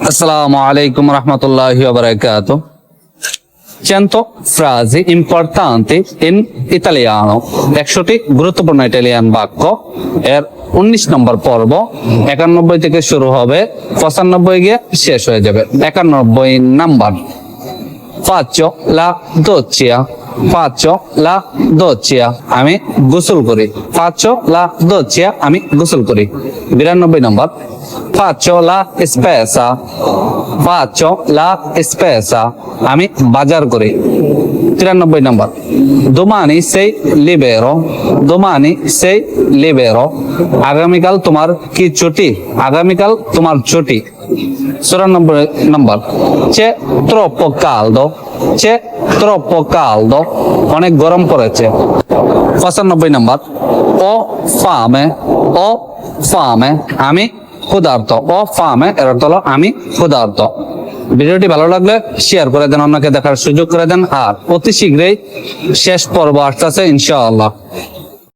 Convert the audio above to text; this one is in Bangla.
Assalamu alaikum warahmatullahi wabarakatuh. 100 frasi importanti in italiano. 100টি গুরুত্বপূর্ণ ইতালিয়ান বাক্য এর 19 নম্বর পর্ব। 91 থেকে শুরু হবে, 95 গিয়ে শেষ হয়ে যাবে। 91 number. Faccio la doccia. Faccio la doccia. আমি গোসল করি। Faccio la doccia. আমি গোসল করি। 92 নম্বর। Faccio la spesa. Faccio la spesa. আমি বাজার করি। 93 নম্বর। Domani sei libero. Domani sei libero. আগামীকাল তোমার কি ছুটি? আগামীকাল তোমার ছুটি। 94 নম্বর। C'è troppo caldo. C'è troppo caldo. অনেক গরম পড়েছে। 95 নম্বর। Ho fame. Ho fame. আমি ক্ষুধার্ত। ও ফামে এর অর্থ হলো আমি ক্ষুধার্ত। ভিডিওটি ভালো লাগলে শেয়ার করে দেন, অন্যকে দেখার সুযোগ করে দেন। আর অতি শীঘ্রই শেষ পর্ব আসতেছে ইনশাআল্লাহ।